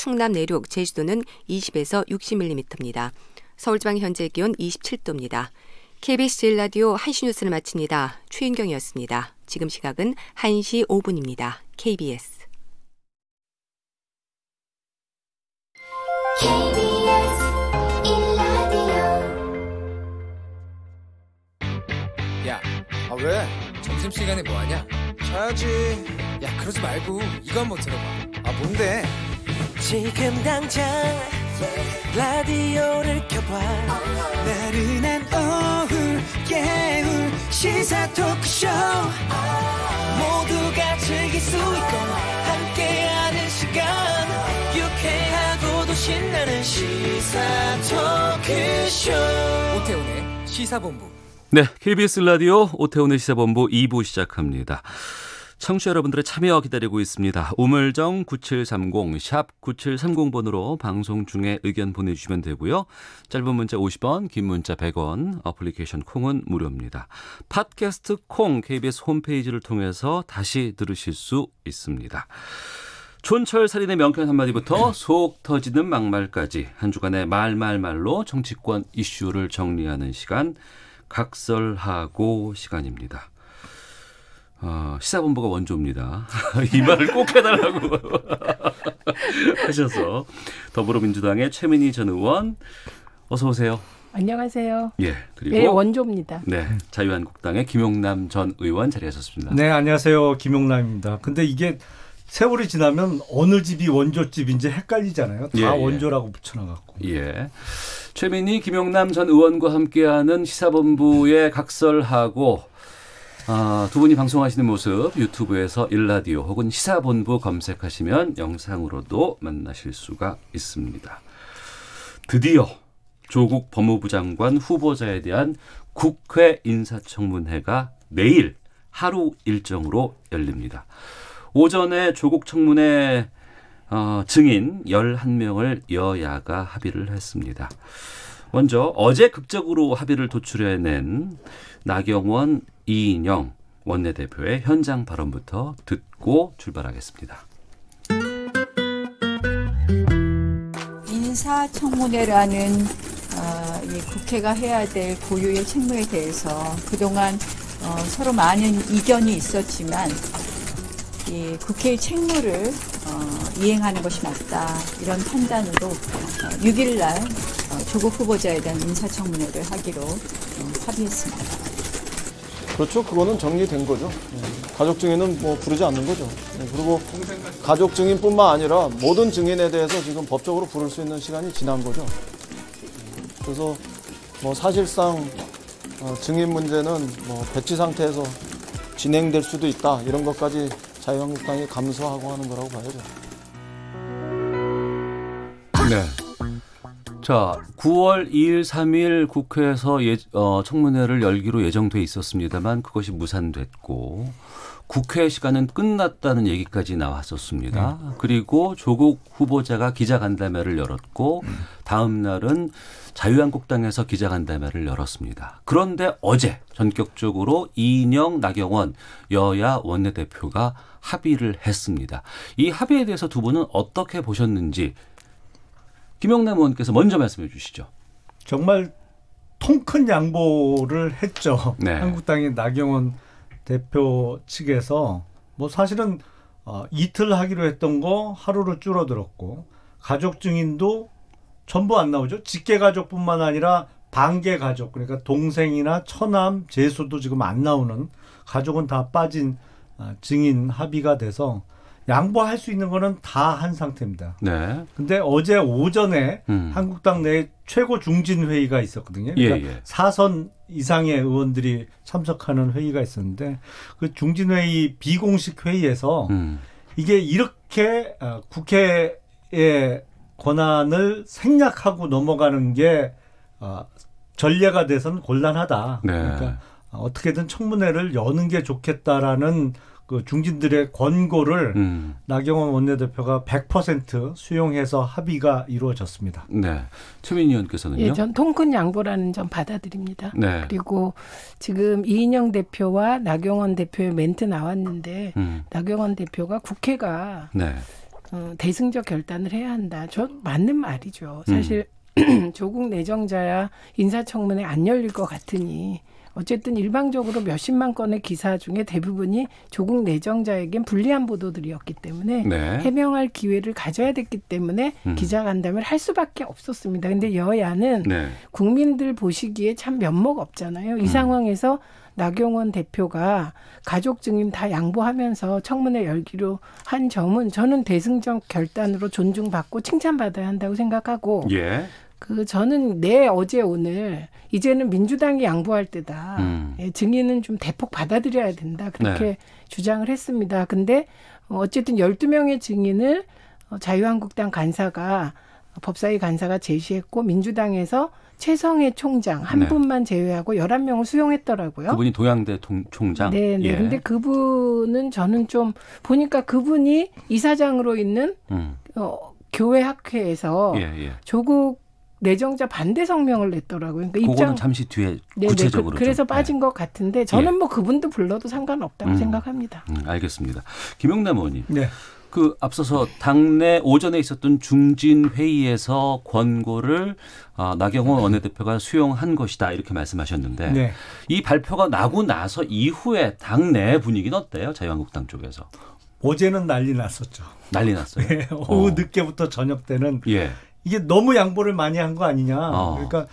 충남 내륙, 제주도는 20에서 60mm입니다. 서울지방 현재 기온 27도입니다. KBS 제1라디오 1시 뉴스를 마칩니다. 최윤경이었습니다. 지금 시각은 1시 5분입니다. KBS 야, 왜? 점심시간에 뭐하냐? 자야지. 야, 그러지 말고 이거 한번 들어봐. 뭔데? 지금 당장 라디오를 켜봐. 나른한 오후 깨울 시사 토크쇼. 모두가 즐길 수 있고 함께하는 시간. 유쾌하고도 신나는 시사 토크쇼. 오태훈의 시사본부. 네, KBS 라디오 오태훈의 시사본부 2부 시작합니다. 청취자 여러분들의 참여 기다리고 있습니다. 우물정 9730 샵 9730번으로 방송 중에 의견 보내주시면 되고요. 짧은 문자 50원, 긴 문자 100원, 어플리케이션 콩은 무료입니다. 팟캐스트 콩 KBS 홈페이지를 통해서 다시 들으실 수 있습니다. 촌철살인의 명쾌한 한마디부터 속 터지는 막말까지 한 주간의 말말말로 정치권 이슈를 정리하는 시간, 각설하고 시간입니다. 시사본부가 원조입니다. 이 말을 꼭 해달라고 하셔서 더불어민주당의 최민희 전 의원 어서 오세요. 안녕하세요. 예, 그리고 네, 원조입니다. 네, 자유한국당의 김용남 전 의원 자리하셨습니다. 네, 안녕하세요. 김용남입니다. 근데 이게 세월이 지나면 어느 집이 원조집인지 헷갈리잖아요. 다 원조라고 붙여놔갖고. 예. 최민희, 김용남 전 의원과 함께하는 시사본부의 각설하고 두 분이 방송하시는 모습 유튜브에서 일라디오 혹은 시사본부 검색하시면 영상으로도 만나실 수가 있습니다. 드디어 조국 법무부 장관 후보자에 대한 국회 인사청문회가 내일 하루 일정으로 열립니다. 오전에 조국 청문회 증인 11명을 여야가 합의를 했습니다. 먼저 어제 극적으로 합의를 도출해낸 나경원, 이인영 원내대표의 현장 발언부터 듣고 출발하겠습니다. 인사청문회라는 이 국회가 해야 될 고유의 책무에 대해서 그동안 서로 많은 이견이 있었지만 이 국회의 책무를 이행하는 것이 맞다 이런 판단으로 6일 날 조국 후보자에 대한 인사청문회를 하기로 합의했습니다. 그렇죠. 그거는 정리된 거죠. 가족 증인은 부르지 않는 거죠. 그리고 가족 증인뿐만 아니라 모든 증인에 대해서 지금 법적으로 부를 수 있는 시간이 지난 거죠. 그래서 사실상 증인 문제는 배치 상태에서 진행될 수도 있다. 이런 것까지 자유한국당이 감수하고 하는 거라고 봐야죠. 네. 자, 9월 2일, 3일 국회에서 청문회를 열기로 예정돼 있었습니다만 그것이 무산됐고 국회 시간은 끝났다는 얘기까지 나왔었습니다. 그리고 조국 후보자가 기자간담회를 열었고 다음 날은 자유한국당에서 기자간담회를 열었습니다. 그런데 어제 전격적으로 이인영, 나경원 여야 원내대표가 합의를 했습니다. 이 합의에 대해서 두 분은 어떻게 보셨는지 김용남 의원께서 먼저 말씀해 주시죠. 정말 통 큰 양보를 했죠. 네. 한국당의 나경원 대표 측에서 사실은 이틀 하기로 했던 거 하루로 줄어들었고 가족 증인도 전부 안 나오죠. 직계가족뿐만 아니라 반계가족 그러니까 동생이나 처남, 제수도 지금 안 나오는 가족은 다 빠진 증인 합의가 돼서 양보할 수 있는 거는 다 한 상태입니다. 네. 근데 어제 오전에 한국당 내 최고 중진 회의가 있었거든요. 그러니까 4선 이상의 의원들이 참석하는 회의가 있었는데 그 중진 회의 비공식 회의에서 이게 이렇게 국회의 권한을 생략하고 넘어가는 게 전례가 돼서는 곤란하다. 네. 그러니까 어떻게든 청문회를 여는 게 좋겠다라는 그 중진들의 권고를 나경원 원내대표가 100% 수용해서 합의가 이루어졌습니다. 네, 최민희 의원께서는요? 예, 전 통큰 양보라는 점 받아들입니다. 네. 그리고 지금 이인영 대표와 나경원 대표의 멘트 나왔는데 나경원 대표가 국회가 대승적 결단을 해야 한다. 저 맞는 말이죠. 사실 조국 내정자야 인사청문회 안 열릴 것 같으니 어쨌든 일방적으로 몇십만 건의 기사 중에 대부분이 조국 내정자에겐 불리한 보도들이었기 때문에 네. 해명할 기회를 가져야 됐기 때문에 기자간담회를 할 수밖에 없었습니다. 근데 여야는 네. 국민들 보시기에 참 면목 없잖아요. 이 상황에서 나경원 대표가 가족 증인 다 양보하면서 청문회 열기로 한 점은 저는 대승적 결단으로 존중받고 칭찬받아야 한다고 생각하고 예. 저는 어제 오늘 이제는 민주당이 양보할 때다. 예, 증인은 좀 대폭 받아들여야 된다. 그렇게 네. 주장을 했습니다. 근데 어쨌든 12명의 증인을 자유한국당 간사가 법사위 간사가 제시했고 민주당에서 최성해 총장 한 네. 분만 제외하고 11명을 수용했더라고요. 그분이 동양대 총장. 네, 네. 예. 근데 그분은 저는 좀 보니까 그분이 이사장으로 있는 교회 학회에서 예. 조국 내정자 반대 성명을 냈더라고요. 그러니까 그거는 잠시 뒤에 구체적으로 그래서 좀, 빠진 것 같은데 저는 뭐 그분도 불러도 상관없다고 생각합니다. 알겠습니다. 김용남 의원님. 네. 앞서서 당내 오전에 있었던 중진 회의에서 권고를 나경원 원내대표가 수용한 것이다 이렇게 말씀하셨는데 네. 이 발표가 나고 나서 이후에 당내 분위기는 어때요? 자유한국당 쪽에서. 어제는 난리 났었죠. 난리 났어요. 네, 오후 늦게부터 저녁 때는 예. 이게 너무 양보를 많이 한 거 아니냐. 그러니까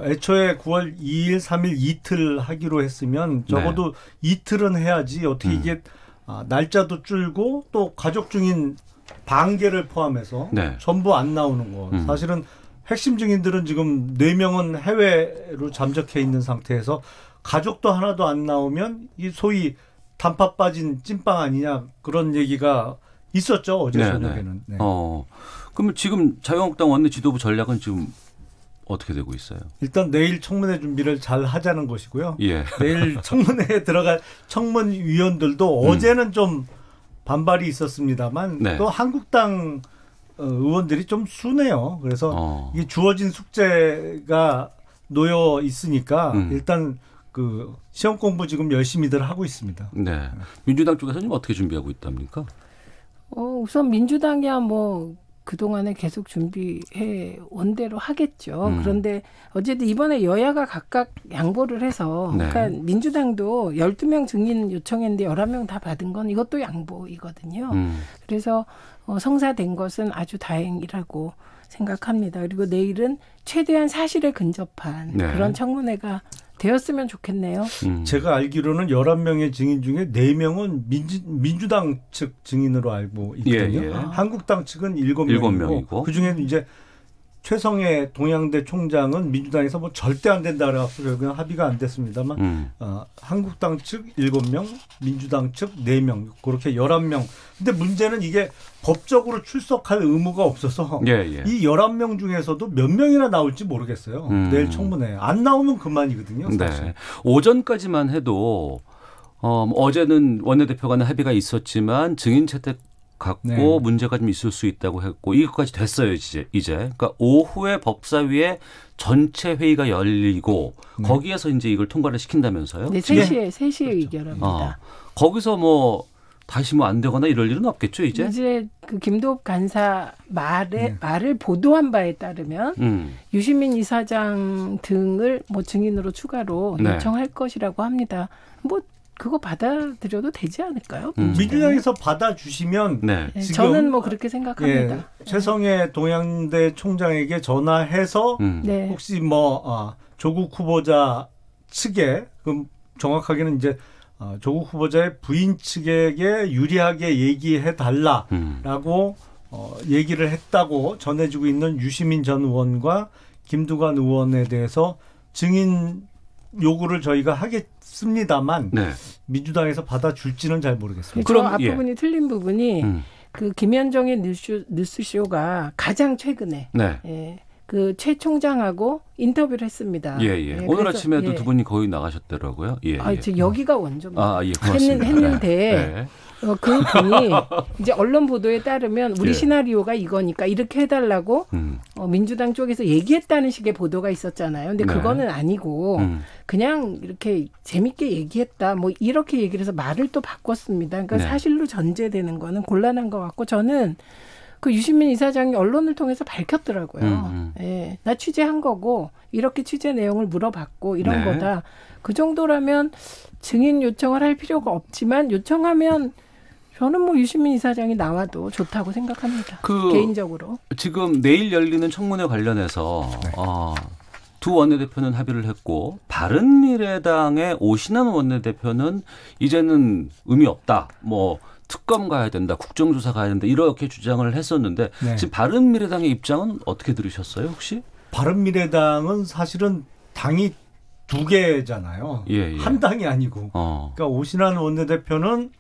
애초에 9월 2일, 3일 이틀 하기로 했으면 적어도 이틀은 해야지. 어떻게 이게 날짜도 줄고 또 가족 증인 반개를 포함해서 전부 안 나오는 거. 사실은 핵심 증인들은 지금 4명은 해외로 잠적해 있는 상태에서 가족도 하나도 안 나오면 이 소위 단팥 빠진 찐빵 아니냐 그런 얘기가 있었죠. 어제 저녁에는. 네. 그러면 지금 자유한국당 원내 지도부 전략은 지금 어떻게 되고 있어요? 일단 내일 청문회 준비를 잘 하자는 것이고요. 예. 내일 청문회에 들어갈 청문위원들도 어제는 좀 반발이 있었습니다만 또 한국당 의원들이 좀 순해요. 그래서 이게 주어진 숙제가 놓여 있으니까 일단 시험 공부 지금 열심히들 하고 있습니다. 네. 민주당 쪽에서는 어떻게 준비하고 있답니까? 우선 민주당이야 그동안에 계속 준비해 온 대로 하겠죠. 그런데 어쨌든 이번에 여야가 각각 양보를 해서 그러니까 민주당도 12명 증인 요청했는데 11명 다 받은 건 이것도 양보이거든요. 그래서 성사된 것은 아주 다행이라고 생각합니다. 그리고 내일은 최대한 사실에 근접한 그런 청문회가 되었으면 좋겠네요. 제가 알기로는 11명의 증인 중에 4명은 민주당 측 증인으로 알고 있거든요. 한국당 측은 7명이고 그중에는 이제 최성해 동양대 총장은 민주당에서 절대 안 된다 그래서 결국은 합의가 안 됐습니다만 한국당 측 7명, 민주당 측 4명 그렇게 11명. 근데 문제는 이게 법적으로 출석할 의무가 없어서 이 11명 중에서도 몇 명이나 나올지 모르겠어요. 내일 청문회. 안 나오면 그만이거든요. 사실. 네. 오전까지만 해도 어제는 원내대표 간의 합의가 있었지만 증인 채택 갖고 문제가 좀 있을 수 있다고 했고 이것까지 됐어요 이제. 그러니까 오후에 법사위에 전체 회의가 열리고 거기에서 이제 이걸 통과를 시킨다면서요? 네, 3시에 의결합니다. 거기서 다시 안 되거나 이럴 일은 없겠죠 이제? 이제 김도읍 간사 말을 보도한 바에 따르면 유시민 이사장 등을 증인으로 추가로 요청할 것이라고 합니다. 그거 받아들여도 되지 않을까요? 민주당에서 받아주시면 지금 저는 그렇게 생각합니다. 최성해 동양대 총장에게 전화해서 혹시 조국 후보자 측에 그럼 정확하게는 이제 조국 후보자의 부인 측에게 유리하게 얘기해 달라라고 얘기를 했다고 전해지고 있는 유시민 전 의원과 김두관 의원에 대해서 증인 요구를 저희가 하겠습니다만 민주당에서 받아줄지는 잘 모르겠습니다. 그럼 앞부분이 틀린 부분이 김현정의 뉴스쇼가 가장 최근에 최 총장하고 인터뷰를 했습니다. 오늘 아침에도 두 분이 거의 나가셨더라고요. 여기가 원조입니다. 고맙습니다. 했는데 그 분이 이제 언론 보도에 따르면 우리 시나리오가 이거니까 이렇게 해달라고 민주당 쪽에서 얘기했다는 식의 보도가 있었잖아요. 근데 그거는 아니고 그냥 이렇게 재밌게 얘기했다. 이렇게 얘기를 해서 말을 또 바꿨습니다. 그러니까 사실로 전제되는 거는 곤란한 것 같고 저는 그 유시민 이사장이 언론을 통해서 밝혔더라고요. 예, 나 취재한 거고 이렇게 취재 내용을 물어봤고 이런 거다. 그 정도라면 증인 요청을 할 필요가 없지만 요청하면 저는 뭐 유시민 이사장이 나와도 좋다고 생각합니다. 개인적으로. 지금 내일 열리는 청문회 관련해서 두 원내대표는 합의를 했고 바른미래당의 오신환 원내대표는 이제는 의미 없다. 뭐 특검 가야 된다. 국정조사 가야 된다. 이렇게 주장을 했었는데 지금 바른미래당의 입장은 어떻게 들으셨어요 혹시? 바른미래당은 사실은 당이 두 개잖아요. 한 당이 아니고. 그러니까 오신환 원내대표는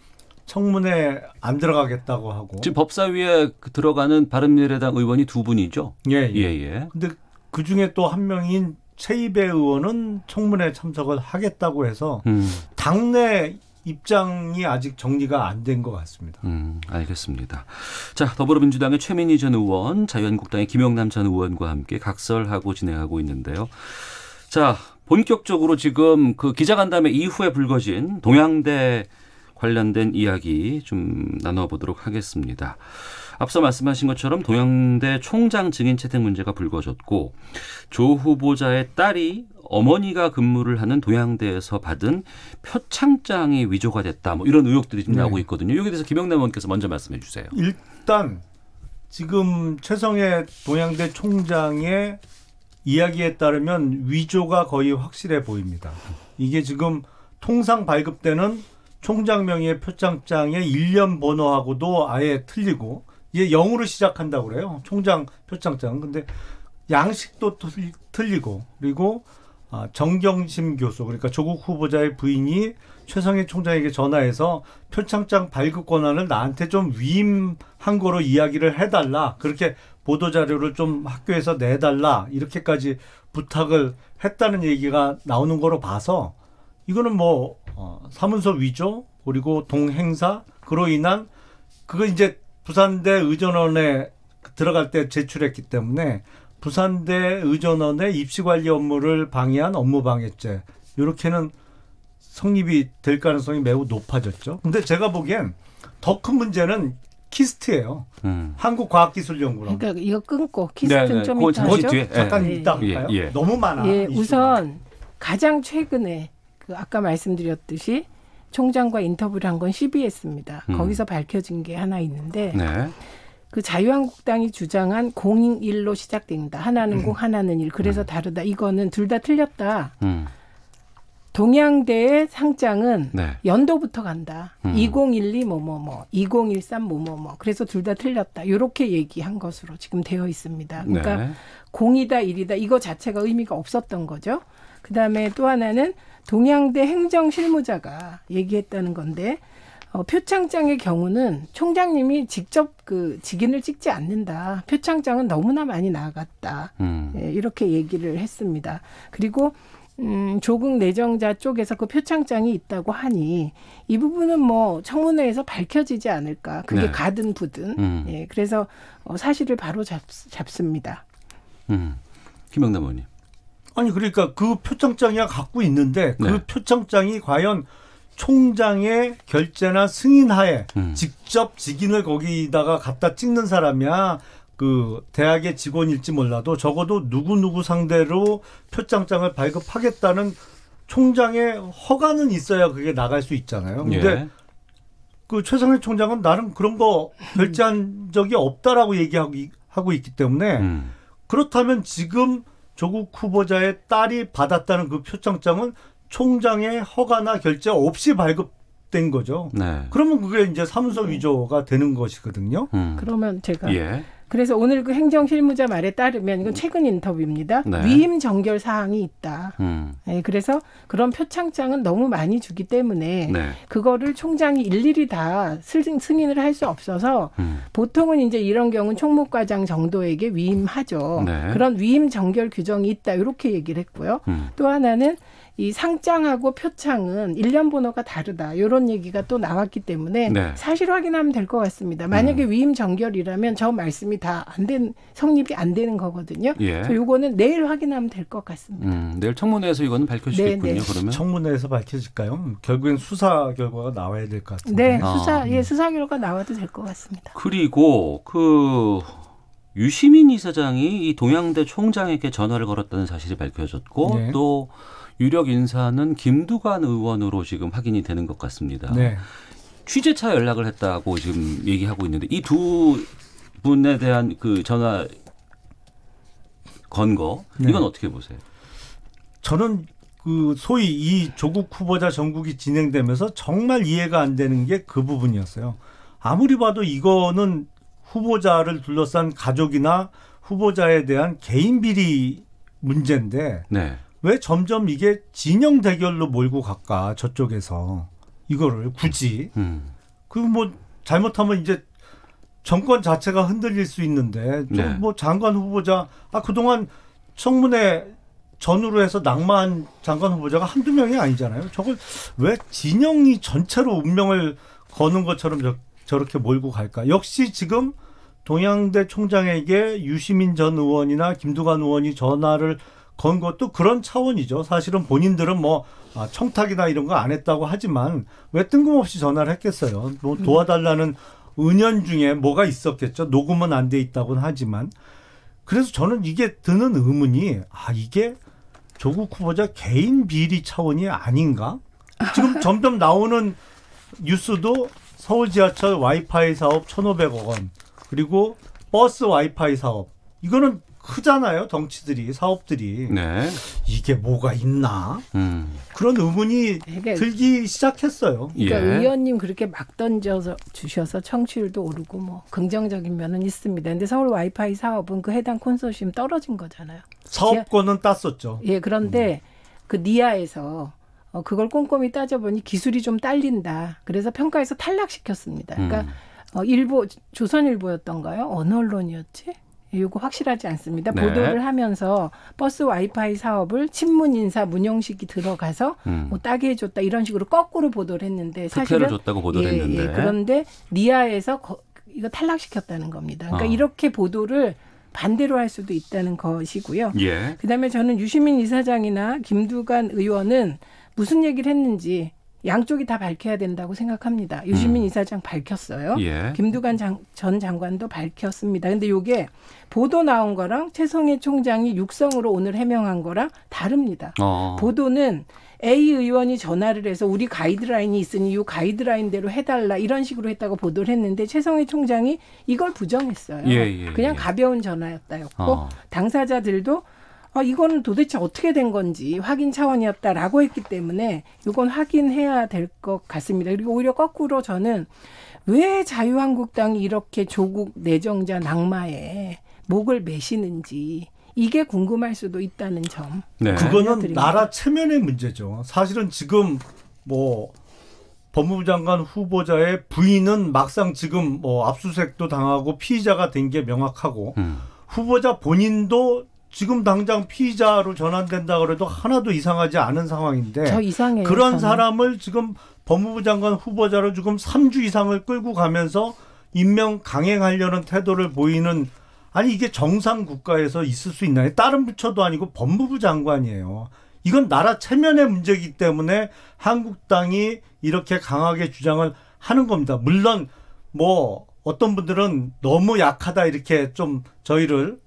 청문회 안 들어가겠다고 하고. 지금 법사위에 들어가는 바른미래당 의원이 두 분이죠? 예. 근데 그중에 또 한 명인 최이배 의원은 청문회 참석을 하겠다고 해서 당내 입장이 아직 정리가 안 된 것 같습니다. 알겠습니다. 자, 더불어민주당의 최민희 전 의원, 자유한국당의 김영남 전 의원과 함께 각설하고 진행하고 있는데요. 자, 본격적으로 지금 그 기자간담회 이후에 불거진 동양대 관련된 이야기 좀 나눠보도록 하겠습니다. 앞서 말씀하신 것처럼 동양대 총장 증인 채택 문제가 불거졌고 조 후보자의 딸이 어머니가 근무를 하는 동양대에서 받은 표창장이 위조가 됐다. 뭐 이런 의혹들이 지금 나오고 있거든요. 여기에 대해서 김영남 의원께서 먼저 말씀해 주세요. 일단 지금 최성해 동양대 총장의 이야기에 따르면 위조가 거의 확실해 보입니다. 이게 지금 통상 발급되는 총장 명의의 표창장의 1년 번호하고도 아예 틀리고 이게 0으로 시작한다고 그래요. 총장 표창장은. 근데 양식도 틀리고 그리고 정경심 교수 그러니까 조국 후보자의 부인이 최성해 총장에게 전화해서 표창장 발급 권한을 나한테 좀 위임한 거로 이야기를 해달라. 그렇게 보도자료를 좀 학교에서 내달라. 이렇게까지 부탁을 했다는 얘기가 나오는 거로 봐서 이거는 뭐 사문서 위조 그리고 동행사 그로 인한 그거 이제 부산대 의전원에 들어갈 때 제출했기 때문에 부산대 의전원의 입시관리 업무를 방해한 업무방해죄 이렇게는 성립이 될 가능성이 매우 높아졌죠. 근데 제가 보기엔 더 큰 문제는 키스트예요. 한국과학기술연구원. 그러니까 이거 끊고 키스트는 좀 이따 하죠. 잠깐 이따 할까요? 너무 많아. 우선 가장 최근에 그 아까 말씀드렸듯이 총장과 인터뷰를 한 건 CBS입니다. 거기서 밝혀진 게 하나 있는데 그 자유한국당이 주장한 공일로 시작된다. 하나는 공, 하나는 일. 그래서 다르다. 이거는 둘 다 틀렸다. 동양대의 상장은 연도부터 간다. 2012 뭐뭐뭐, 2013 뭐뭐뭐. 그래서 둘 다 틀렸다. 이렇게 얘기한 것으로 지금 되어 있습니다. 그러니까 공이다, 일이다. 이거 자체가 의미가 없었던 거죠. 그다음에 또 하나는 동양대 행정실무자가 얘기했다는 건데 표창장의 경우는 총장님이 직접 그 직인을 찍지 않는다. 표창장은 너무나 많이 나갔다. 이렇게 얘기를 했습니다. 그리고 조국 내정자 쪽에서 그 표창장이 있다고 하니 이 부분은 뭐 청문회에서 밝혀지지 않을까. 그게 가든 부든. 그래서 사실을 바로 잡습니다. 김영남 의원님. 아니 그러니까 그 표창장이야 갖고 있는데 그 표창장이 과연 총장의 결재나 승인하에 직접 직인을 거기다가 갖다 찍는 사람이야 그 대학의 직원일지 몰라도 적어도 누구누구 상대로 표창장을 발급하겠다는 총장의 허가는 있어야 그게 나갈 수 있잖아요. 근데 그 최성해 총장은 나름 그런 거 결재한 적이 없다라고 얘기하고 있기 때문에 그렇다면 지금 조국 후보자의 딸이 받았다는 그 표창장은 총장의 허가나 결재 없이 발급된 거죠. 그러면 그게 이제 사문서 위조가 되는 것이거든요. 그러면 제가 그래서 오늘 그 행정실무자 말에 따르면 이건 최근 인터뷰입니다. 위임 정결 사항이 있다. 그래서 그런 표창장은 너무 많이 주기 때문에 그거를 총장이 일일이 다 승인을 할 수 없어서 보통은 이제 이런 경우는 총무과장 정도에게 위임하죠. 그런 위임 정결 규정이 있다. 이렇게 얘기를 했고요. 또 하나는 이 상장하고 표창은 일련 번호가 다르다. 이런 얘기가 또 나왔기 때문에 네. 사실 확인하면 될 것 같습니다. 만약에 위임 정결이라면 저 말씀이 다 안 된 성립이 안 되는 거거든요. 예. 그래서 이거는 내일 확인하면 될 것 같습니다. 내일 청문회에서 이거는 밝혀지겠군요. 네. 그러면 청문회에서 밝혀질까요? 결국엔 수사 결과가 나와야 될 것 네, 같은데. 수사 결과 나와도 될 것 같습니다. 그리고 유시민 이사장이 이 동양대 총장에게 전화를 걸었다는 사실이 밝혀졌고 네. 또 유력 인사는 김두관 의원으로 지금 확인이 되는 것 같습니다. 네. 취재차 연락을 했다고 지금 얘기하고 있는데 이 두 분에 대한 그 전화 건 거 네. 이건 어떻게 보세요? 저는 그 소위 이 조국 후보자 전국이 진행되면서 정말 이해가 안 되는 게 그 부분이었어요. 아무리 봐도 이거는 후보자를 둘러싼 가족이나 후보자에 대한 개인 비리 문제인데 네. 왜 점점 이게 진영 대결로 몰고 갈까 저쪽에서 이거를 굳이 그 뭐 잘못하면 이제 정권 자체가 흔들릴 수 있는데 네. 좀 뭐 장관 후보자 그동안 청문회 전후로 해서 낙마한 장관 후보자가 한두 명이 아니잖아요. 저걸 왜 진영이 전체로 운명을 거는 것처럼 저렇게 몰고 갈까? 역시 지금 동양대 총장에게 유시민 전 의원이나 김두관 의원이 전화를 건 것도 그런 차원이죠. 사실은 본인들은 뭐 청탁이나 이런 거 안 했다고 하지만 왜 뜬금없이 전화를 했겠어요. 뭐 도와달라는 은연중에 뭐가 있었겠죠. 녹음은 안 돼 있다고는 하지만. 그래서 저는 이게 드는 의문이 이게 조국 후보자 개인 비리 차원이 아닌가? 지금 점점 나오는 뉴스도 서울 지하철 와이파이 사업 1,500억 원 그리고 버스 와이파이 사업 이거는 크잖아요. 덩치들이 사업들이. 네. 이게 뭐가 있나? 그런 의문이 들기 시작했어요. 그러니까 의원님 그렇게 막 던져 주셔서 청취율도 오르고 뭐 긍정적인 면은 있습니다. 근데 서울 와이파이 사업은 그 해당 콘소시엄 떨어진 거잖아요. 사업권은 땄었죠. 예, 그런데 그 니아에서 그걸 꼼꼼히 따져보니 기술이 좀 딸린다. 그래서 평가에서 탈락시켰습니다. 그러니까 조선일보였던가요? 어느 언론이었지? 이거 확실하지 않습니다. 네. 보도를 하면서 버스 와이파이 사업을 친문 인사 문용식이 들어가서 뭐 따게 해줬다 이런 식으로 거꾸로 보도를 했는데 사실은 줬다고 보도를 했는데 그런데 니아에서 이거 탈락시켰다는 겁니다. 그러니까 이렇게 보도를 반대로 할 수도 있다는 것이고요. 예. 그다음에 저는 유시민 이사장이나 김두관 의원은 무슨 얘기를 했는지 양쪽이 다 밝혀야 된다고 생각합니다. 유시민 이사장 밝혔어요. 예. 김두관 전 장관도 밝혔습니다. 근데 이게 보도 나온 거랑 최성해 총장이 육성으로 오늘 해명한 거랑 다릅니다. 보도는 A 의원이 전화를 해서 우리 가이드라인이 있으니 이 가이드라인대로 해달라 이런 식으로 했다고 보도를 했는데 최성해 총장이 이걸 부정했어요. 그냥 가벼운 전화였다였고 당사자들도 이거는 도대체 어떻게 된 건지 확인 차원이었다라고 했기 때문에 이건 확인해야 될 것 같습니다. 그리고 오히려 거꾸로 저는 왜 자유한국당이 이렇게 조국 내정자 낙마에 목을 매시는지 이게 궁금할 수도 있다는 점. 네. 그거는 나라 체면의 문제죠. 사실은 지금 뭐 법무부 장관 후보자의 부인은 막상 지금 뭐 압수수색도 당하고 피의자가 된 게 명확하고 후보자 본인도 지금 당장 피의자로 전환된다 그래도 하나도 이상하지 않은 상황인데 저 이상해요, 그런 저는. 사람을 지금 법무부 장관 후보자로 지금 3주 이상을 끌고 가면서 임명 강행하려는 태도를 보이는 이게 정상 국가에서 있을 수 있나요? 다른 부처도 아니고 법무부 장관이에요. 이건 나라 체면의 문제이기 때문에 한국당이 이렇게 강하게 주장을 하는 겁니다. 물론 뭐 어떤 분들은 너무 약하다 이렇게 좀 저희를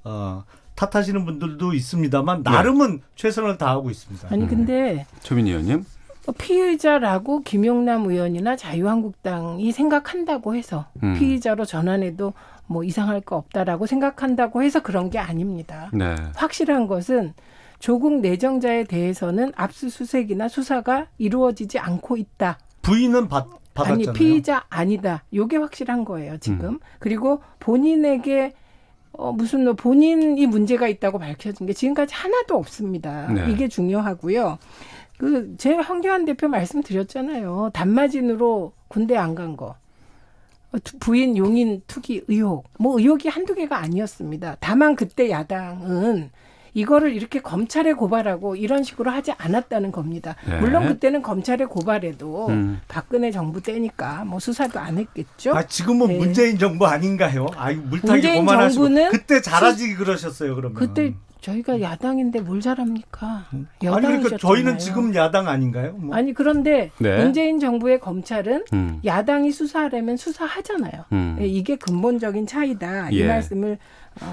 탓하시는 분들도 있습니다만 나름은 최선을 다하고 있습니다. 아니 근데 최민 의원님. 피의자라고 김용남 의원이나 자유한국당이 생각한다고 해서 피의자로 전환해도 뭐 이상할 거 없다라고 생각한다고 해서 그런 게 아닙니다. 네. 확실한 것은 조국 내정자에 대해서는 압수수색이나 수사가 이루어지지 않고 있다. 부인은 받았잖아요. 아니 피의자 아니다. 이게 확실한 거예요 지금. 그리고 본인에게 무슨 본인이 문제가 있다고 밝혀진 게 지금까지 하나도 없습니다. 네. 이게 중요하고요. 제 황교안 대표 말씀드렸잖아요. 단마진으로 군대 안 간 거. 부인 용인 투기 의혹. 뭐 의혹이 한두 개가 아니었습니다. 다만 그때 야당은 이거를 이렇게 검찰에 고발하고 이런 식으로 하지 않았다는 겁니다. 네. 물론 그때는 검찰에 고발해도 박근혜 정부 때니까 뭐 수사도 안 했겠죠. 지금은 네. 문재인 정부 아닌가요? 물타기 문재인 그만하시고 정부는 그때 잘하지 그러셨어요. 그러면 그때 저희가 야당인데 뭘 잘합니까? 아니 그러니까 저희는 지금 야당 아닌가요? 뭐. 아니 그런데 네. 문재인 정부의 검찰은 야당이 수사하려면 수사하잖아요. 이게 근본적인 차이다. 이 말씀을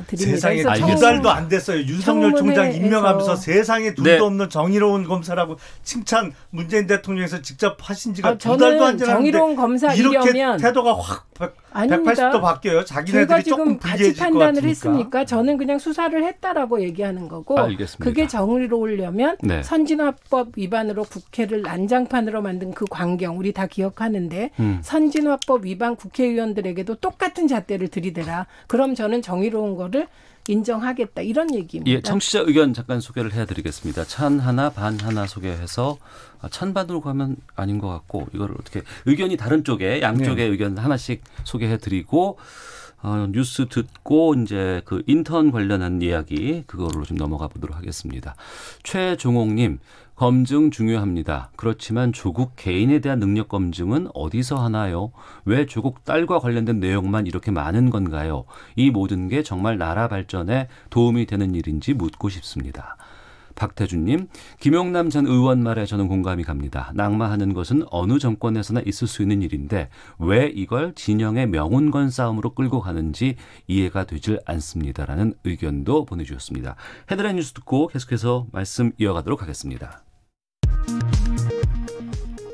드립니다. 세상에 2달도 안 됐어요. 윤석열 총장 임명하면서 세상에 둘도 네. 없는 정의로운 검사라고 칭찬 문재인 대통령에서 직접 하신 지가 2달도 저는 안 지났는데 정의로운 검사이려면 이렇게 태도가 확 180도 바뀌어요. 자기네들이 제가 지금 조금 같이 불리해질 것 판단을 같으니까. 했으니까 저는 그냥 수사를 했다라고 얘기하는 거고 알겠습니다. 그게 정의로우려면 네. 선진화법 위반으로 국회를 난장판으로 만든 그 광경 우리 다 기억하는데 선진화법 위반 국회의원들에게도 똑같은 잣대를 들이대라. 그럼 저는 정의로운 거를 인정하겠다. 이런 얘기입니다. 예, 청취자 의견 잠깐 소개를 해드리겠습니다. 찬 하나 반 하나 소개해서 찬반으로 가면 아닌 것 같고 이걸 어떻게 의견이 다른 쪽에 양쪽의 의견 하나씩 소개해드리고 뉴스 듣고 이제 그 인턴 관련한 이야기 그거로 좀 넘어가 보도록 하겠습니다. 최종옥님 검증 중요합니다. 그렇지만 조국 개인에 대한 능력 검증은 어디서 하나요? 왜 조국 딸과 관련된 내용만 이렇게 많은 건가요? 이 모든 게 정말 나라 발전에 도움이 되는 일인지 묻고 싶습니다. 박태준님, 김용남 전 의원 말에 저는 공감이 갑니다. 낙마하는 것은 어느 정권에서나 있을 수 있는 일인데 왜 이걸 진영의 명운건 싸움으로 끌고 가는지 이해가 되질 않습니다라는 의견도 보내주셨습니다. 헤드라인 뉴스 듣고 계속해서 말씀 이어가도록 하겠습니다.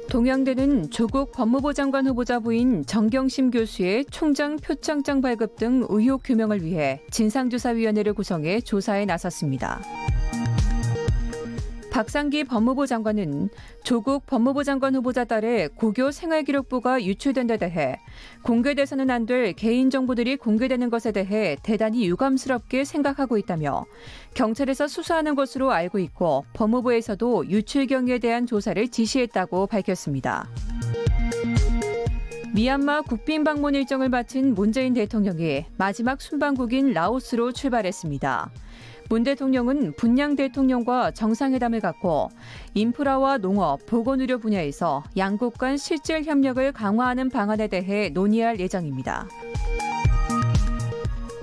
동양대는 조국 법무부 장관 후보자 부인 정경심 교수의 총장 표창장 발급 등 의혹 규명을 위해 진상조사위원회를 구성해 조사에 나섰습니다. 박상기 법무부 장관은 조국 법무부 장관 후보자 딸의 고교 생활기록부가 유출된 데 대해 공개돼서는 안 될 개인정보들이 공개되는 것에 대해 대단히 유감스럽게 생각하고 있다며 경찰에서 수사하는 것으로 알고 있고 법무부에서도 유출 경위에 대한 조사를 지시했다고 밝혔습니다. 미얀마 국빈 방문 일정을 마친 문재인 대통령이 마지막 순방국인 라오스로 출발했습니다. 문 대통령은 분양 대통령과 정상회담을 갖고 인프라와 농업, 보건의료 분야에서 양국 간 실질 협력을 강화하는 방안에 대해 논의할 예정입니다.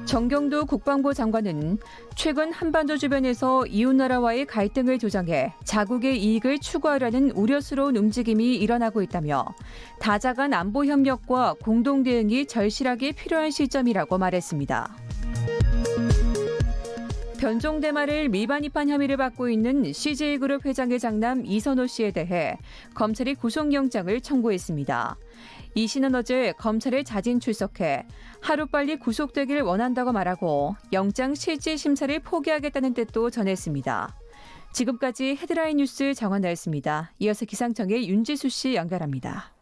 정경도 국방부 장관은 최근 한반도 주변에서 이웃나라와의 갈등을 조장해 자국의 이익을 추구하려는 우려스러운 움직임이 일어나고 있다며 다자간 안보 협력과 공동 대응이 절실하게 필요한 시점이라고 말했습니다. 변종 대마를 밀반 입한 혐의를 받고 있는 CJ그룹 회장의 장남 이선호 씨에 대해 검찰이 구속영장을 청구했습니다. 이 씨는 어제 검찰에 자진 출석해 하루빨리 구속되길 원한다고 말하고 영장 실질 심사를 포기하겠다는 뜻도 전했습니다. 지금까지 헤드라인 뉴스 정한나였습니다. 이어서 기상청의 윤지수 씨 연결합니다.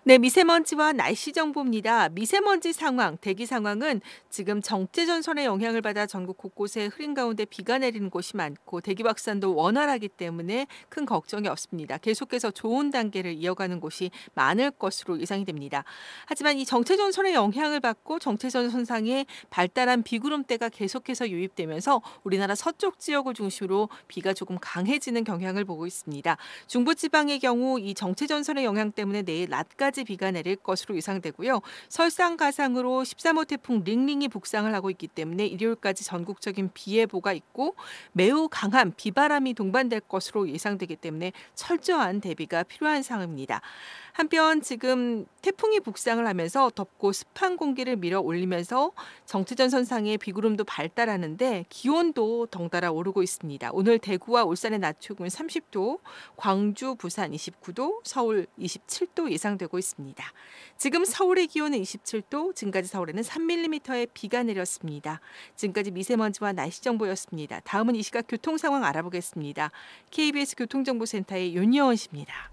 네, 미세먼지와 날씨 정보입니다. 미세먼지 상황, 대기 상황은 지금 정체전선의 영향을 받아 전국 곳곳에 흐린 가운데 비가 내리는 곳이 많고 대기 확산도 원활하기 때문에 큰 걱정이 없습니다. 계속해서 좋은 단계를 이어가는 곳이 많을 것으로 예상이 됩니다. 하지만 이 정체전선의 영향을 받고 정체전선상에 발달한 비구름대가 계속해서 유입되면서 우리나라 서쪽 지역을 중심으로 비가 조금 강해지는 경향을 보고 있습니다. 중부지방의 경우 이 정체전선의 영향 때문에 내일 낮까지 비가 내릴 것으로 예상되고요. 설상가상으로 13호 태풍 링링이 북상을 하고 있기 때문에 일요일까지 전국적인 비 예보가 있고 매우 강한 비바람이 동반될 것으로 예상되기 때문에 철저한 대비가 필요한 상황입니다. 한편 지금 태풍이 북상을 하면서 덥고 습한 공기를 밀어 올리면서 정체전선상의 비구름도 발달하는데 기온도 덩달아 오르고 있습니다. 오늘 대구와 울산의 낮 최고는 30도, 광주, 부산 29도, 서울 27도 예상되고 있습니다. 지금 서울의 기온은 27도, 지금까지 서울에는 3mm의 비가 내렸습니다. 지금까지 미세먼지와 날씨 정보였습니다. 다음은 이 시각 교통 상황 알아보겠습니다. KBS 교통정보센터의 윤여원 씨입니다.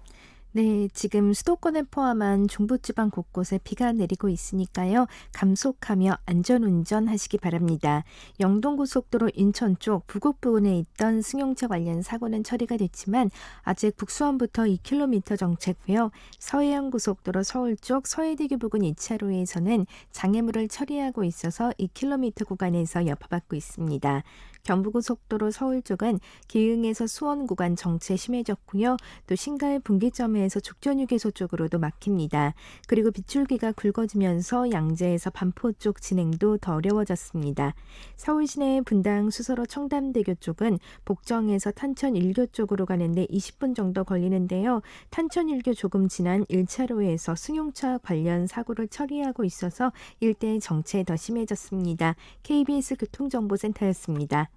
네, 지금 수도권을 포함한 중부지방 곳곳에 비가 내리고 있으니까요. 감속하며 안전운전 하시기 바랍니다. 영동고속도로 인천 쪽 부곡 부근에 있던 승용차 관련 사고는 처리가 됐지만 아직 북수원부터 2km 정체고요. 서해안고속도로 서울 쪽 서해대교 부근 2차로에서는 장애물을 처리하고 있어서 2km 구간에서 여파받고 있습니다. 경부고속도로 서울 쪽은 기흥에서 수원 구간 정체 심해졌고요. 또 신갈 분기점에서 죽전휴게소 쪽으로도 막힙니다. 그리고 빗줄기가 굵어지면서 양재에서 반포 쪽 진행도 더 어려워졌습니다. 서울 시내 분당 수서로 청담대교 쪽은 복정에서 탄천 1교 쪽으로 가는데 20분 정도 걸리는데요. 탄천 1교 조금 지난 1차로에서 승용차 관련 사고를 처리하고 있어서 일대 정체 더 심해졌습니다. KBS 교통정보센터였습니다.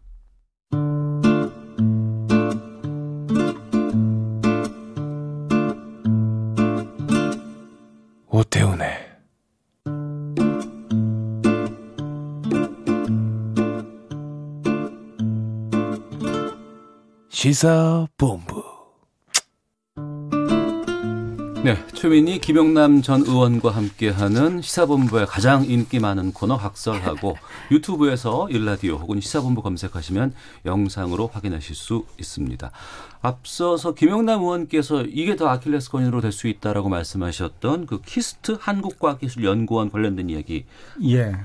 오태훈의 시사본부. 네, 최민희, 김영남 전 의원과 함께하는 시사본부의 가장 인기 많은 코너 각설하고 유튜브에서 일라디오 혹은 시사본부 검색하시면 영상으로 확인하실 수 있습니다. 앞서서 김영남 의원께서 이게 더 아킬레스건으로 될 수 있다라고 말씀하셨던 그 키스트 한국과학기술연구원 관련된 이야기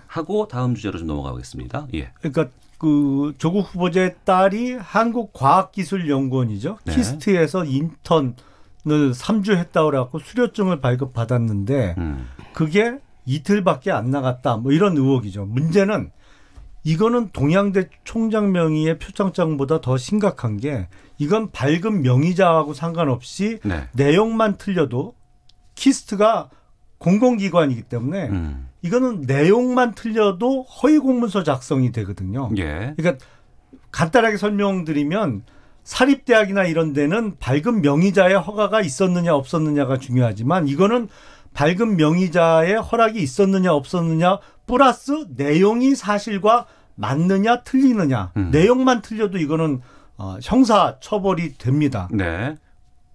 하고 다음 주제로 좀 넘어가겠습니다. 예. 그러니까 그 조국 후보자의 딸이 한국과학기술연구원이죠. 네. 키스트에서 인턴을 3주 했다고 그래갖고 수료증을 발급받았는데 그게 이틀밖에 안 나갔다. 뭐 이런 의혹이죠. 문제는 이거는 동양대 총장 명의의 표창장보다 더 심각한 게 이건 발급 명의자하고 상관없이 내용만 틀려도 키스트가 공공기관이기 때문에 이거는 내용만 틀려도 허위 공문서 작성이 되거든요. 그러니까 간단하게 설명드리면 사립대학이나 이런 데는 발급 명의자의 허가가 있었느냐 없었느냐가 중요하지만 이거는 발급 명의자의 허락이 있었느냐 없었느냐 플러스 내용이 사실과 맞느냐 틀리느냐 내용만 틀려도 이거는 형사 처벌이 됩니다.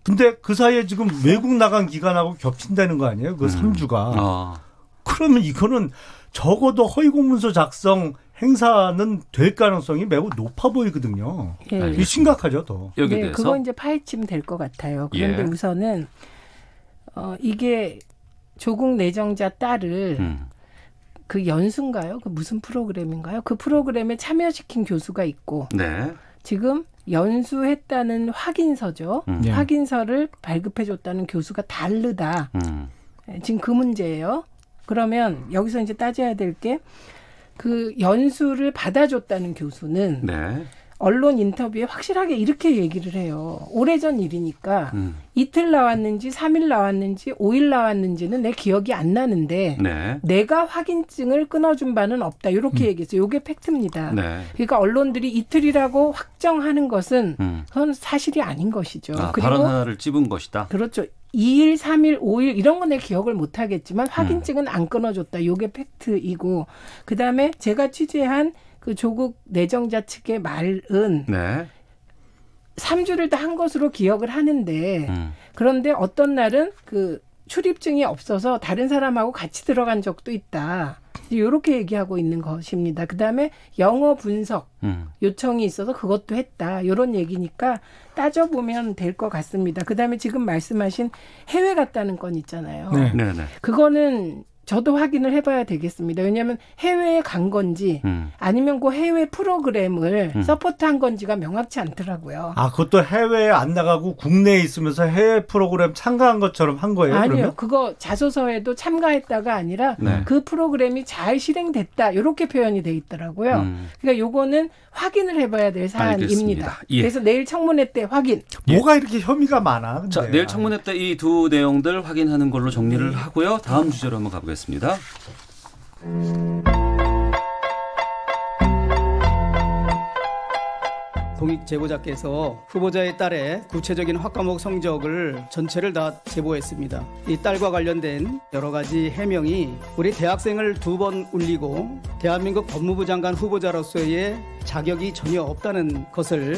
근데 그 사이에 지금 외국 나간 기간하고 겹친다는 거 아니에요? 그 3주가. 그러면 이거는 적어도 허위 공문서 작성 행사는 될 가능성이 매우 높아 보이거든요. 이게 심각하죠, 더. 여기 대해서? 그거 이제 파헤치면 될 것 같아요. 그런데 우선은 이게 조국 내정자 딸을 그 연수인가요? 그 무슨 프로그램인가요? 그 프로그램에 참여시킨 교수가 있고 지금 연수했다는 확인서죠. 확인서를 발급해줬다는 교수가 다르다. 지금 그 문제예요. 그러면 여기서 이제 따져야 될 게 그 연수를 받아줬다는 교수는 언론 인터뷰에 확실하게 이렇게 얘기를 해요. 오래전 일이니까 이틀 나왔는지 3일 나왔는지 5일 나왔는지는 내 기억이 안 나는데 내가 확인증을 끊어준 바는 없다. 이렇게 얘기했어요. 이게 팩트입니다. 그러니까 언론들이 이틀이라고 확정하는 것은 그건 사실이 아닌 것이죠. 그리고 발언 하나를 찝은 것이다. 그렇죠. 2일, 3일, 5일 이런 건 내 기억을 못 하겠지만 확인증은 안 끊어줬다. 이게 팩트이고 그다음에 제가 취재한 그 조국 내정자 측의 말은 3주를 다 한 것으로 기억을 하는데 그런데 어떤 날은 그 출입증이 없어서 다른 사람하고 같이 들어간 적도 있다. 이렇게 얘기하고 있는 것입니다. 그다음에 영어 분석 요청이 있어서 그것도 했다. 이런 얘기니까 따져보면 될 것 같습니다. 그다음에 지금 말씀하신 해외 갔다는 건 있잖아요. 그거는 저도 확인을 해봐야 되겠습니다. 왜냐하면 해외에 간 건지 아니면 그 해외 프로그램을 서포트한 건지가 명확치 않더라고요. 그것도 해외에 안 나가고 국내에 있으면서 해외 프로그램 참가한 것처럼 한 거예요? 아니요. 그러면? 그거 자소서에도 참가했다가 아니라 그 프로그램이 잘 실행됐다. 이렇게 표현이 돼 있더라고요. 그러니까 요거는 확인을 해봐야 될 사안입니다. 그래서 내일 청문회 때 확인. 뭐가 이렇게 혐의가 많아? 근데. 자, 내일 청문회 때 이 두 내용들 확인하는 걸로 정리를 하고요. 다음 주제로 한번 가보겠습니다. 공익 제보자께서 후보자의 딸의 구체적인 학과목 성적을 전체를 다 제보했습니다. 이 딸과 관련된 여러 가지 해명이 우리 대학생을 2번 울리고 대한민국 법무부 장관 후보자로서의 자격이 전혀 없다는 것을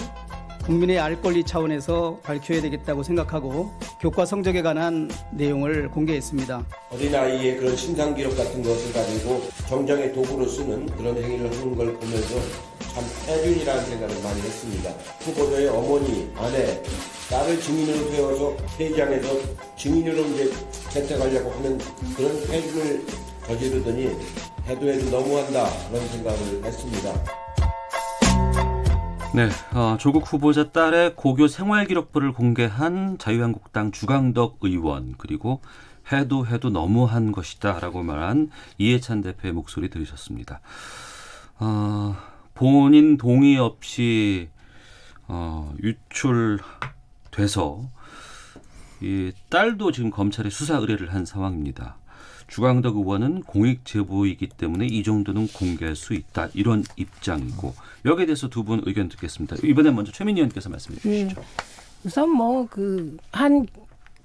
국민의 알 권리 차원에서 밝혀야 되겠다고 생각하고 교과 성적에 관한 내용을 공개했습니다. 어린아이의 그런 신상기록 같은 것을 가지고 정정의 도구로 쓰는 그런 행위를 하는 걸 보면서 참 해륜이라는 생각을 많이 했습니다. 후보자의 어머니, 아내, 딸을 증인으로 세워서 회의장에서 증인으로 이제 채택하려고 하는 그런 해륜을 저지르더니 해도 너무한다 그런 생각을 했습니다. 네, 조국 후보자 딸의 고교 생활기록부를 공개한 자유한국당 주강덕 의원 그리고 해도 너무한 것이다라고 말한 이해찬 대표의 목소리 들으셨습니다. 본인 동의 없이 유출돼서 이 딸도 지금 검찰에 수사 의뢰를 한 상황입니다. 주강덕 의원은 공익 제보이기 때문에 이 정도는 공개할 수 있다. 이런 입장이고 여기에 대해서 두 분 의견 듣겠습니다. 이번에 먼저 최민희 의원께서 말씀해 주시죠. 우선 한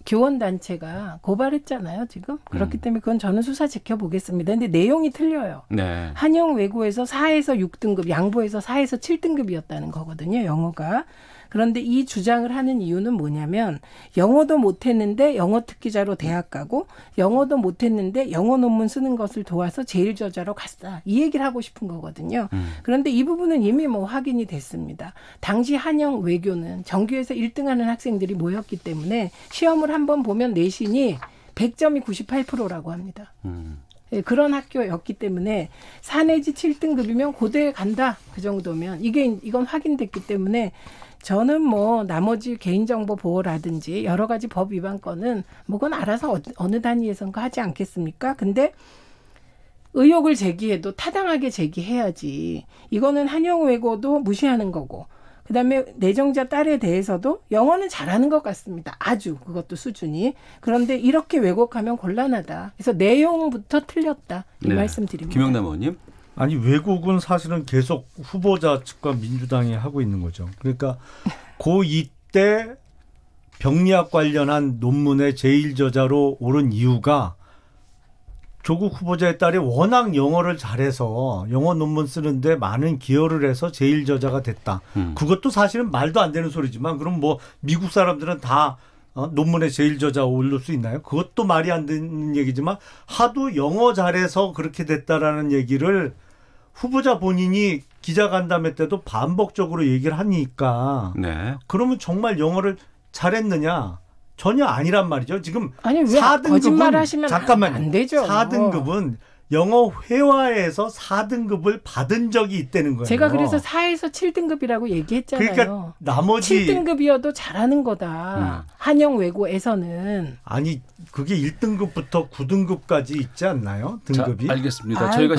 교원 단체가 고발했잖아요, 지금. 그렇기 때문에 그건 저는 수사 지켜보겠습니다. 근데 내용이 틀려요. 네. 한영 외고에서 4에서 6등급, 양보에서 4에서 7등급이었다는 거거든요, 영어가. 그런데 이 주장을 하는 이유는 뭐냐면 영어도 못했는데 영어 특기자로 대학 가고 영어도 못했는데 영어 논문 쓰는 것을 도와서 제1저자로 갔다. 이 얘기를 하고 싶은 거거든요. 그런데 이 부분은 이미 확인이 됐습니다. 당시 한영 외교는 정규에서 1등하는 학생들이 모였기 때문에 시험을 한번 보면 내신이 100점이 98%라고 합니다. 예, 그런 학교였기 때문에 4 내지 7등급이면 고대에 간다. 그 정도면 이건 확인됐기 때문에 저는 나머지 개인정보 보호라든지 여러 가지 법 위반 건은 그건 알아서 어느 단위에선가 하지 않겠습니까? 근데 의혹을 제기해도 타당하게 제기해야지. 이거는 한영외고도 무시하는 거고 그다음에 내정자 딸에 대해서도 영어는 잘하는 것 같습니다. 아주 그것도 수준이. 그런데 이렇게 왜곡하면 곤란하다. 그래서 내용부터 틀렸다. 이 말씀드립니다. 김영남 의원님. 아니 왜곡은 사실은 계속 후보자 측과 민주당이 하고 있는 거죠. 그러니까 고2 때 병리학 관련한 논문의 제1저자로 오른 이유가 조국 후보자의 딸이 워낙 영어를 잘해서 영어 논문 쓰는데 많은 기여를 해서 제1저자가 됐다. 그것도 사실은 말도 안 되는 소리지만 그럼 미국 사람들은 다 논문에 제1저자 올릴 수 있나요? 그것도 말이 안 되는 얘기지만 하도 영어 잘해서 그렇게 됐다라는 얘기를 후보자 본인이 기자간담회 때도 반복적으로 얘기를 하니까 그러면 정말 영어를 잘했느냐? 전혀 아니란 말이죠. 지금 4등급은 잠깐만요. 안 되죠. 4등급은 영어 회화에서 4등급을 받은 적이 있다는 거예요. 제가 그래서 4에서 7등급이라고 얘기했잖아요. 그러니까 나머지 7등급이어도 잘하는 거다. 한영 외고에서는. 아니 그게 1등급부터 9등급까지 있지 않나요? 등급이? 자, 알겠습니다. 저희가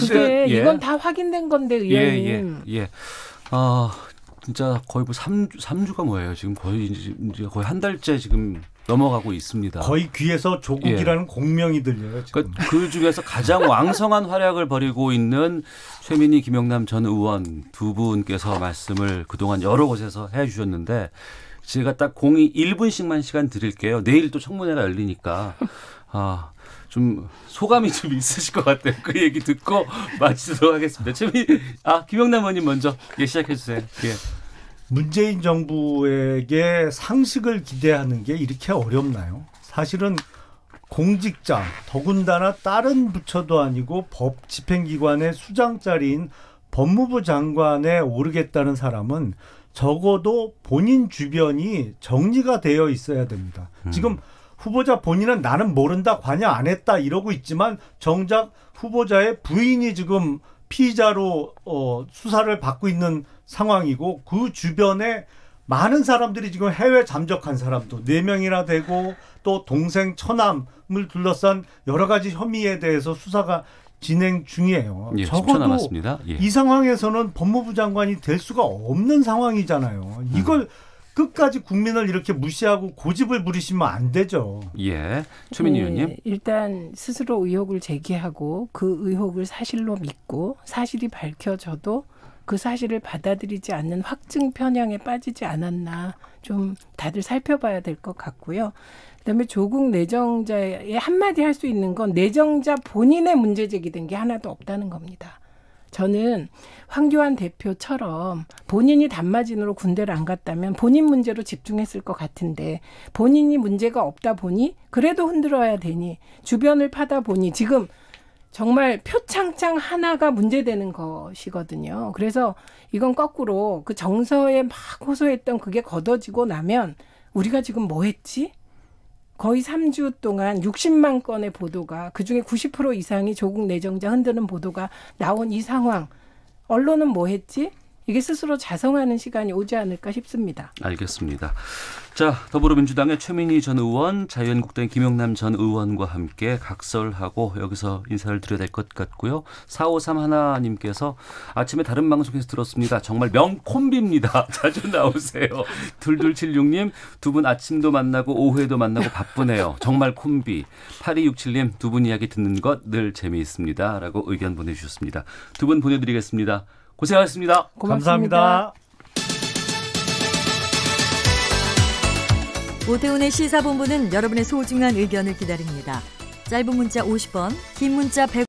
이건 다 확인된 건데 의원님. 진짜 거의 3주가 뭐예요? 지금 거의 한 달째 지금 넘어가고 있습니다. 거의 귀에서 조국이라는 공명이 들려요. 지금. 그 중에서 가장 왕성한 활약을 벌이고 있는 최민희, 김영남 전 의원 두 분께서 말씀을 그동안 여러 곳에서 해주셨는데 제가 딱 공이 1분씩만 시간 드릴게요. 내일 또 청문회가 열리니까 좀 소감이 좀 있으실 것 같아요. 그 얘기 듣고 마치도록 하겠습니다. 김영남 의원님 먼저 시작해 주세요. 문재인 정부에게 상식을 기대하는 게 이렇게 어렵나요? 사실은 공직자, 더군다나 다른 부처도 아니고 법 집행기관의 수장자리인 법무부 장관에 오르겠다는 사람은 적어도 본인 주변이 정리가 되어 있어야 됩니다. 지금 후보자 본인은 나는 모른다, 관여 안 했다 이러고 있지만 정작 후보자의 부인이 지금 피의자로 수사를 받고 있는 상황이고 그 주변에 많은 사람들이 지금 해외 잠적한 사람도 4명이나 되고 또 동생 처남을 둘러싼 여러 가지 혐의에 대해서 수사가 진행 중이에요. 적어도 이 상황에서는 법무부 장관이 될 수가 없는 상황이잖아요. 이걸 끝까지 국민을 이렇게 무시하고 고집을 부리시면 안 되죠. 최민희 의원님. 일단 스스로 의혹을 제기하고 그 의혹을 사실로 믿고 사실이 밝혀져도 그 사실을 받아들이지 않는 확증 편향에 빠지지 않았나 좀 다들 살펴봐야 될 것 같고요. 그다음에 조국 내정자의 한마디 할 수 있는 건 내정자 본인의 문제 제기된 게 하나도 없다는 겁니다. 저는 황교안 대표처럼 본인이 단마진으로 군대를 안 갔다면 본인 문제로 집중했을 것 같은데 본인이 문제가 없다 보니 그래도 흔들어야 되니 주변을 파다 보니 지금 정말 표창장 하나가 문제되는 것이거든요. 그래서 이건 거꾸로 그 정서에 막 호소했던 그게 걷어지고 나면 우리가 지금 뭐 했지? 거의 3주 동안 60만 건의 보도가 그중에 90% 이상이 조국 내정자 흔드는 보도가 나온 이 상황. 언론은 뭐 했지? 이게 스스로 자성하는 시간이 오지 않을까 싶습니다. 알겠습니다. 자, 더불어민주당의 최민희 전 의원, 자유한국당의 김영남 전 의원과 함께 각설하고 여기서 인사를 드려야 될 것 같고요. 4531님께서 아침에 다른 방송에서 들었습니다. 정말 명콤비입니다. 자주 나오세요. 2276님, 두 분 아침도 만나고 오후에도 만나고 바쁘네요. 정말 콤비. 8267님, 두 분 이야기 듣는 것 늘 재미있습니다. 라고 의견 보내주셨습니다. 두 분 보내드리겠습니다. 고생하셨습니다. 고맙습니다. 오태훈의 시사본부는 여러분의 소중한 의견을 기다립니다. 짧은 문자 50원, 긴 문자 100원.